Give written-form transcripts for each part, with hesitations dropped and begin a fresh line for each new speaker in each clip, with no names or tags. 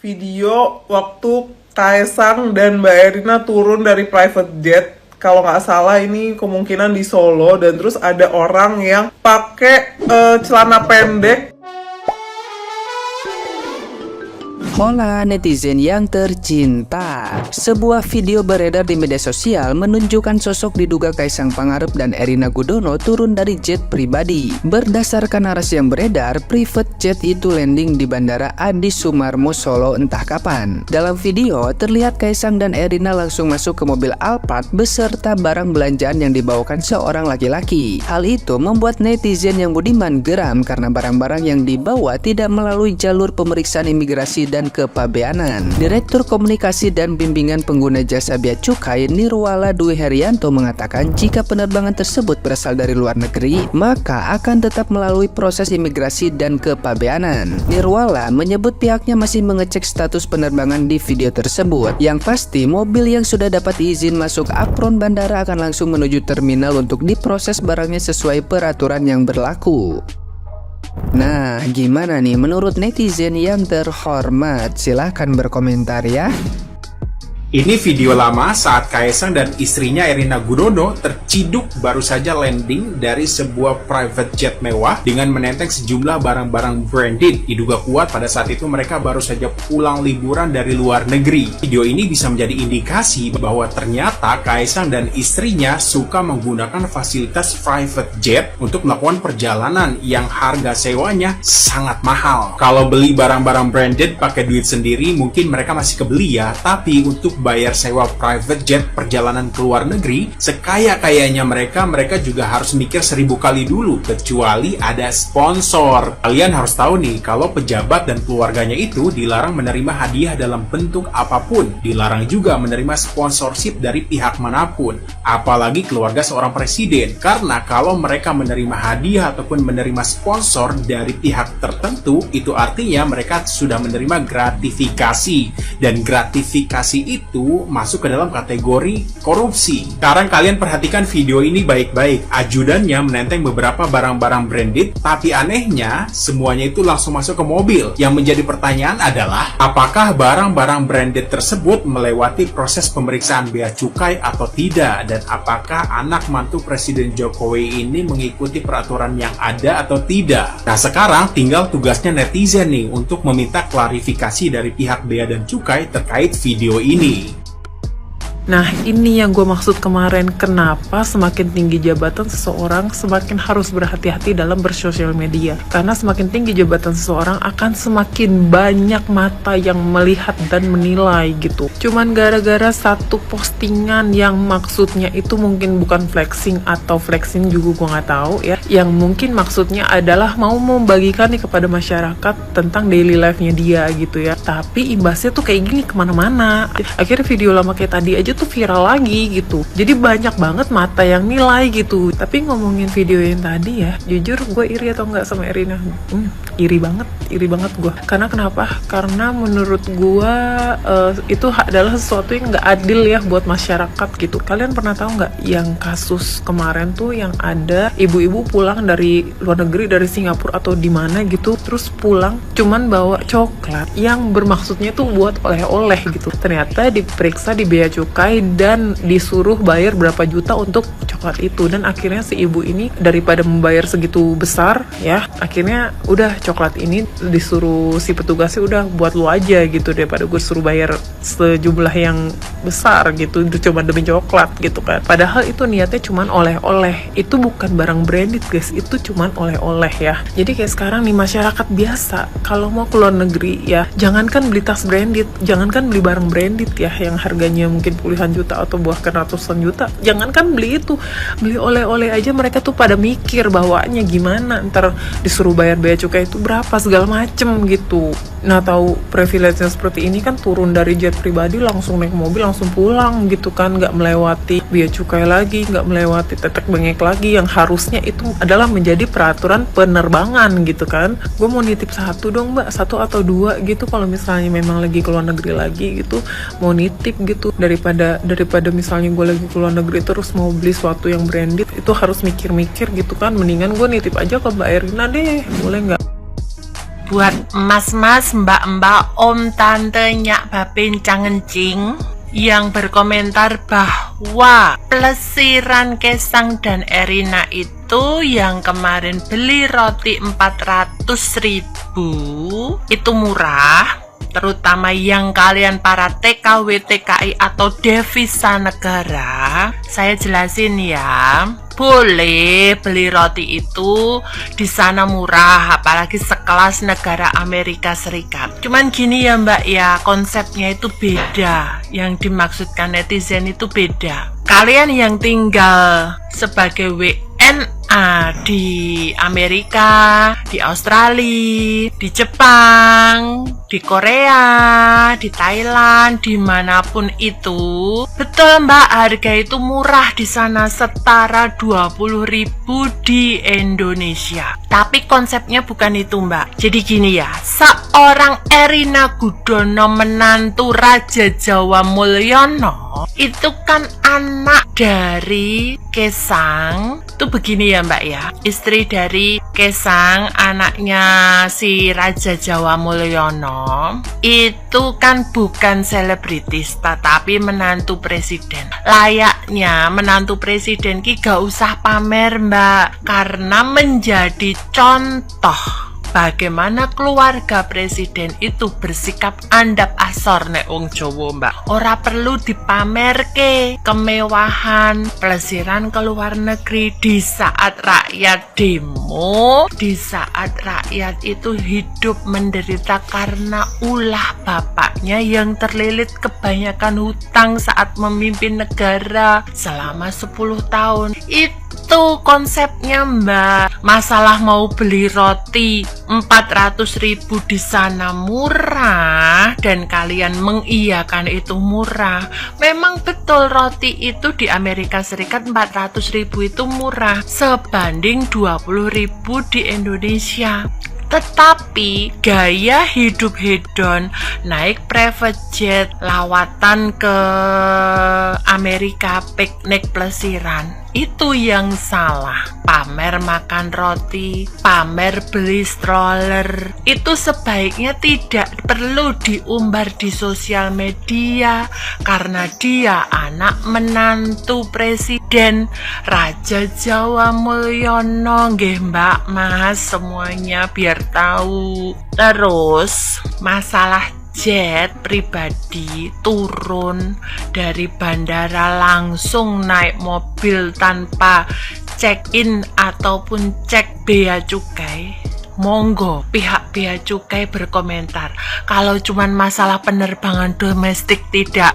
video waktu Kaesang dan Mbak Erina turun dari private jet. Kalau nggak salah ini kemungkinan di Solo, dan terus ada orang yang pakai celana pendek.
Hola netizen yang tercinta. Sebuah video beredar di media sosial menunjukkan sosok diduga Kaesang Pangarep dan Erina Gudono turun dari jet pribadi. Berdasarkan narasi yang beredar, private jet itu landing di Bandara Adi Sumarmo Solo entah kapan. Dalam video, terlihat Kaesang dan Erina langsung masuk ke mobil Alphard beserta barang belanjaan yang dibawakan seorang laki-laki. Hal itu membuat netizen yang budiman geram karena barang-barang yang dibawa tidak melalui jalur pemeriksaan imigrasi dan kepabeanan. Direktur Komunikasi dan Bimbingan Pengguna Jasa Bea Cukai Nirwala Dwi Herianto mengatakan jika penerbangan tersebut berasal dari luar negeri, maka akan tetap melalui proses imigrasi dan kepabeanan. Nirwala menyebut pihaknya masih mengecek status penerbangan di video tersebut. Yang pasti, mobil yang sudah dapat izin masuk apron bandara akan langsung menuju terminal untuk diproses barangnya sesuai peraturan yang berlaku. Nah, gimana nih menurut netizen yang terhormat? Silahkan berkomentar ya.
Ini video lama saat Kaesang dan istrinya Erina Gudono terciduk baru saja landing dari sebuah private jet mewah dengan menenteng sejumlah barang-barang branded. Diduga kuat pada saat itu mereka baru saja pulang liburan dari luar negeri. Video ini bisa menjadi indikasi bahwa ternyata Kaesang dan istrinya suka menggunakan fasilitas private jet untuk melakukan perjalanan yang harga sewanya sangat mahal. Kalau beli barang-barang branded pakai duit sendiri mungkin mereka masih kebeli ya, tapi untuk bayar sewa private jet perjalanan ke luar negeri, sekaya-kayanya mereka juga harus mikir 1000 kali dulu, kecuali ada sponsor. Kalian harus tahu nih, kalau pejabat dan keluarganya itu dilarang menerima hadiah dalam bentuk apapun, dilarang juga menerima sponsorship dari pihak manapun, apalagi keluarga seorang presiden, karena kalau mereka menerima hadiah ataupun menerima sponsor dari pihak tertentu, itu artinya mereka sudah menerima gratifikasi, dan gratifikasi itu masuk ke dalam kategori korupsi. Sekarang kalian perhatikan video ini baik-baik. Ajudannya menenteng beberapa barang-barang branded, tapi anehnya semuanya itu langsung masuk ke mobil. Yang menjadi pertanyaan adalah, apakah barang-barang branded tersebut melewati proses pemeriksaan bea cukai atau tidak, dan apakah anak mantu Presiden Jokowi ini mengikuti peraturan yang ada atau tidak. Nah, sekarang tinggal tugasnya netizen nih untuk meminta klarifikasi dari pihak bea dan cukai terkait video ini.
Nah, ini yang gue maksud kemarin, kenapa semakin tinggi jabatan seseorang semakin harus berhati-hati dalam bersosial media. Karena semakin tinggi jabatan seseorang akan semakin banyak mata yang melihat dan menilai gitu. Cuman gara-gara satu postingan yang maksudnya itu mungkin bukan flexing atau flexing juga gue nggak tahu ya. Yang mungkin maksudnya adalah mau membagikan nih kepada masyarakat tentang daily life-nya dia gitu ya. Tapi imbasnya tuh kayak gini kemana-mana. Akhirnya video lama kayak tadi aja tuh viral lagi gitu. Jadi banyak banget mata yang nilai gitu. Tapi ngomongin video yang tadi ya, jujur gue iri atau enggak sama Erina? Iri banget gue. Karena kenapa? Karena menurut gue itu adalah sesuatu yang nggak adil ya buat masyarakat gitu. Kalian pernah tahu nggak yang kasus kemarin tuh yang ada ibu-ibu pulang dari luar negeri, dari Singapura atau di mana gitu, terus pulang cuman bawa coklat yang bermaksudnya tuh buat oleh-oleh gitu. Ternyata diperiksa di bea cukai dan disuruh bayar berapa juta untuk coklat itu, dan akhirnya si ibu ini daripada membayar segitu besar ya, akhirnya udah coklat ini disuruh si petugasnya udah buat lu aja gitu, daripada gue suruh bayar sejumlah yang besar gitu cuma demi coklat gitu kan. Padahal itu niatnya cuman oleh-oleh, itu bukan barang branded guys, itu cuman oleh-oleh ya. Jadi kayak sekarang nih masyarakat biasa kalau mau ke luar negeri ya, jangankan beli tas branded, jangankan beli barang branded ya yang harganya mungkin puluhan juta atau bahkan ratusan juta, jangankan beli itu, beli oleh-oleh aja mereka tuh pada mikir bawaannya gimana, ntar disuruh bayar bea cukai itu berapa segala macem gitu. Nah, tahu privilege-nya seperti ini kan, turun dari jet pribadi langsung naik mobil langsung pulang gitu kan, nggak melewati bea cukai lagi, nggak melewati tetek bengek lagi, yang harusnya itu adalah menjadi peraturan penerbangan gitu kan. Gue mau nitip satu dong mbak, satu atau dua gitu kalau misalnya memang lagi ke luar negeri lagi gitu, mau nitip gitu, daripada misalnya gue lagi ke luar negeri terus mau beli sesuatu yang branded, itu harus mikir-mikir gitu kan. Mendingan gue nitip aja ke Mbak Erina deh, boleh nggak?
buat mas-mas, mbak-mbak, om, tante, nyak, bapincang, encing yang berkomentar bahwa plesiran Kaesang dan Erina itu yang kemarin beli roti 400.000 itu murah, terutama yang kalian para TKW, TKI atau devisa negara. Saya jelasin ya, boleh beli roti itu di sana murah, apalagi sekelas negara Amerika Serikat. Cuman gini ya Mbak ya, konsepnya itu beda. Yang dimaksudkan netizen itu beda. Kalian yang tinggal sebagai WNA di Amerika, di Australia, di Jepang, di Korea, di Thailand, dimanapun itu, betul Mbak, harga itu murah di sana, setara 20.000 di Indonesia. Tapi konsepnya bukan itu Mbak. Jadi gini ya, seorang Erina Gudono menantu Raja Jawa Mulyono itu kan anak dari Kaesang. Itu begini ya Mbak ya, istri dari Kaesang, anaknya si Raja Jawa Mulyono, itu kan bukan selebritis tetapi menantu presiden. Layaknya menantu presiden ki gak usah pamer Mbak, karena menjadi contoh bagaimana keluarga presiden itu bersikap andap asor nek wong Jawa Mbak. Ora perlu dipamerke kemewahan plesiran ke luar negeri di saat rakyat demo, di saat rakyat itu hidup menderita karena ulah bapaknya yang terlilit kebanyakan hutang saat memimpin negara selama 10 tahun. Itu konsepnya Mbak. Masalah mau beli roti 400.000 di sana murah dan kalian mengiyakan itu murah. Memang betul roti itu di Amerika Serikat 400.000 itu murah sebanding 20.000 di Indonesia. Tetapi gaya hidup hedon, naik private jet, lawatan ke Amerika, piknik plesiran, itu yang salah. Pamer makan roti, pamer beli stroller, itu sebaiknya tidak perlu diumbar di sosial media, karena dia anak menantu presiden Raja Jawa Mulyono. Nggih Mbak Mas, semuanya biar tahu. Terus masalah jet pribadi, turun dari bandara langsung naik mobil tanpa check-in ataupun cek bea cukai, monggo pihak bea cukai berkomentar. Kalau cuman masalah penerbangan domestik tidak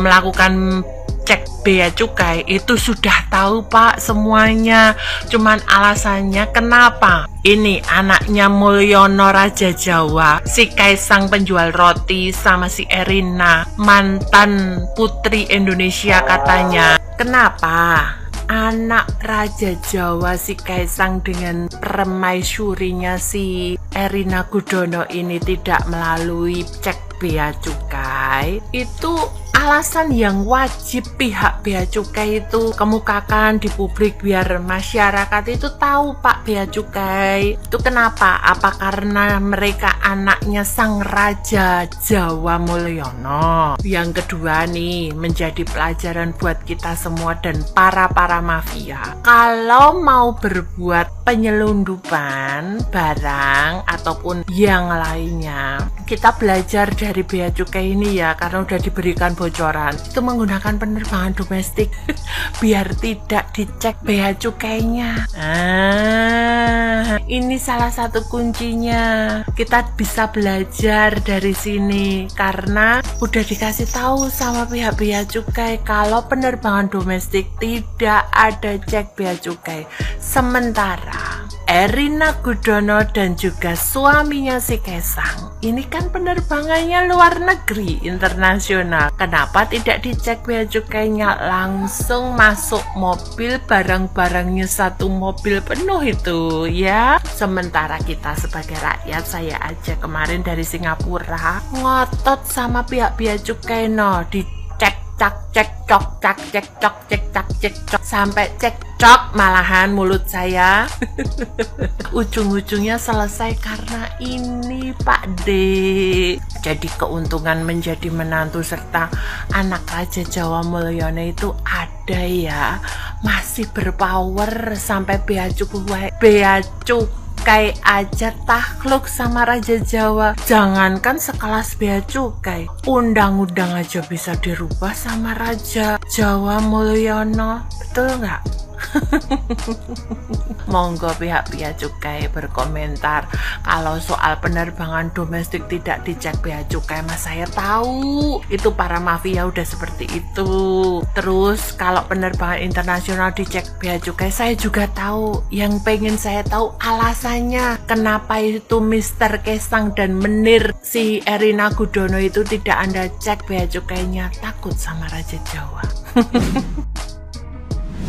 melakukan cek bea cukai, itu sudah tahu Pak semuanya. Cuman alasannya kenapa ini anaknya Mulyono Raja Jawa, si Kaesang penjual roti sama si Erina mantan putri Indonesia katanya. Kenapa anak Raja Jawa si Kaesang dengan permaisurinya si Erina Gudono ini tidak melalui cek bea cukai? Itu alasan yang wajib pihak bea cukai itu kemukakan di publik biar masyarakat itu tahu Pak bea cukai itu kenapa. Apa karena mereka anaknya sang Raja Jawa Mulyono? Yang kedua nih, menjadi pelajaran buat kita semua dan para mafia, kalau mau berbuat penyelundupan barang ataupun yang lainnya, kita belajar dari bea cukai ini ya, karena udah diberikan bocoran itu menggunakan penerbangan domestik biar tidak dicek bea cukainya. Ini salah satu kuncinya. Kita bisa belajar dari sini karena udah dikasih tahu sama pihak bea cukai kalau penerbangan domestik tidak ada cek bea cukai. Sementara Erina Gudono dan juga suaminya si Kaesang ini kan penerbangannya luar negeri, internasional. Kenapa tidak dicek bea cukainya? Langsung masuk mobil, barang-barangnya satu mobil penuh itu ya. Sementara kita sebagai rakyat, saya aja kemarin dari Singapura ngotot sama pihak bea cukai dicek cekcok sampai cekcok malahan mulut saya. Ujung-ujungnya selesai karena ini Pak D. Jadi keuntungan menjadi menantu serta anak Raja Jawa Mulyono itu ada ya, masih berpower sampai bea cukai aja takluk sama Raja Jawa. Jangankan sekelas bea cukai, undang-undang aja bisa dirubah sama Raja Jawa Mulyono, betul nggak? Monggo pihak bea cukai berkomentar. Kalau soal penerbangan domestik tidak dicek bea cukai, mas saya tahu itu para mafia udah seperti itu. Terus kalau penerbangan internasional dicek bea cukai, saya juga tahu. Yang pengen saya tahu alasannya kenapa itu Mr. Kesang dan Menir si Erina Gudono itu tidak Anda cek bea cukainya, takut sama Raja Jawa.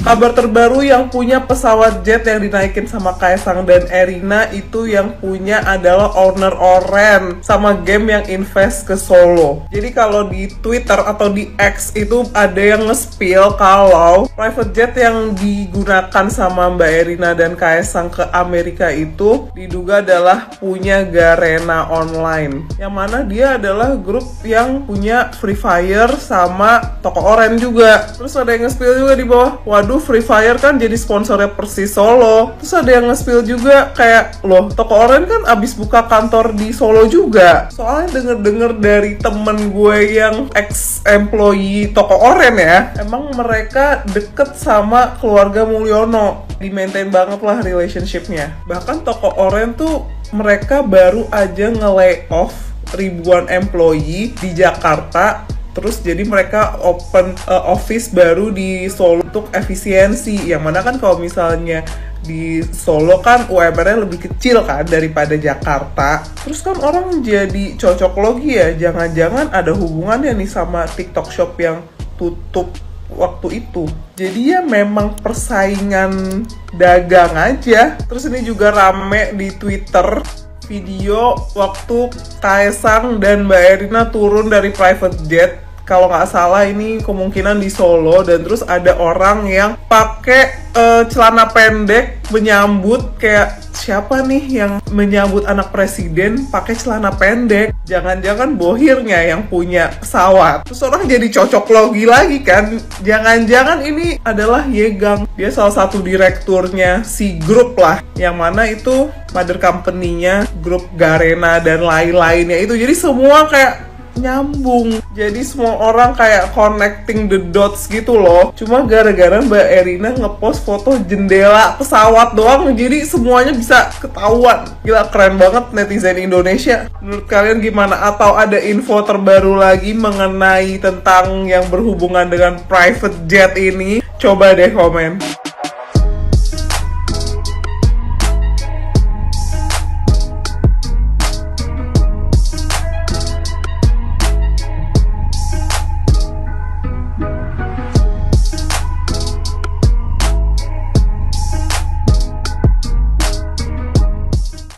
Kabar terbaru, yang punya pesawat jet yang dinaikin sama Kaesang dan Erina itu yang punya adalah owner Oren sama game yang invest ke Solo. Jadi kalau di Twitter atau di X itu ada yang nge-spill kalau private jet yang digunakan sama Mbak Erina dan Kaesang ke Amerika itu diduga adalah punya Garena Online, yang mana dia adalah grup yang punya Free Fire sama toko Oren juga. Terus ada yang nge-spill juga di bawah, waduh Free Fire kan jadi sponsornya Persis Solo. Terus ada yang nge-spill juga kayak, loh toko Oren kan abis buka kantor di Solo juga. Soalnya denger-denger dari temen gue yang ex-employee toko Oren ya, emang mereka deket sama keluarga Mulyono, di-maintain banget lah relationship-nya. Bahkan toko Oren tuh mereka baru aja nge-lay off ribuan employee di Jakarta. Terus jadi mereka open office baru di Solo untuk efisiensi. Yang mana kan kalau misalnya di Solo kan UMR-nya lebih kecil kan daripada Jakarta. Terus kan orang jadi cocok logi ya, jangan-jangan ada hubungannya nih sama TikTok Shop yang tutup waktu itu. Jadi ya memang persaingan dagang aja. Terus ini juga rame di Twitter video waktu Kaesang dan Mbak Erina turun dari private jet. Kalau nggak salah ini kemungkinan di Solo, dan terus ada orang yang pakai celana pendek menyambut. Kayak siapa nih yang menyambut anak presiden pakai celana pendek? Jangan-jangan bohirnya yang punya pesawat. Terus orang jadi cocok logi lagi kan, jangan-jangan ini adalah Yegang. Dia salah satu direkturnya si grup lah, yang mana itu mother company-nya grup Garena dan lain-lainnya itu. Jadi semua kayak nyambung, jadi semua orang kayak connecting the dots gitu loh. Cuma gara-gara Mbak Erina ngepost foto jendela pesawat doang, jadi semuanya bisa ketahuan. Gila, keren banget netizen Indonesia. Menurut kalian gimana? Atau ada info terbaru lagi mengenai tentang yang berhubungan dengan private jet ini? Coba deh komen.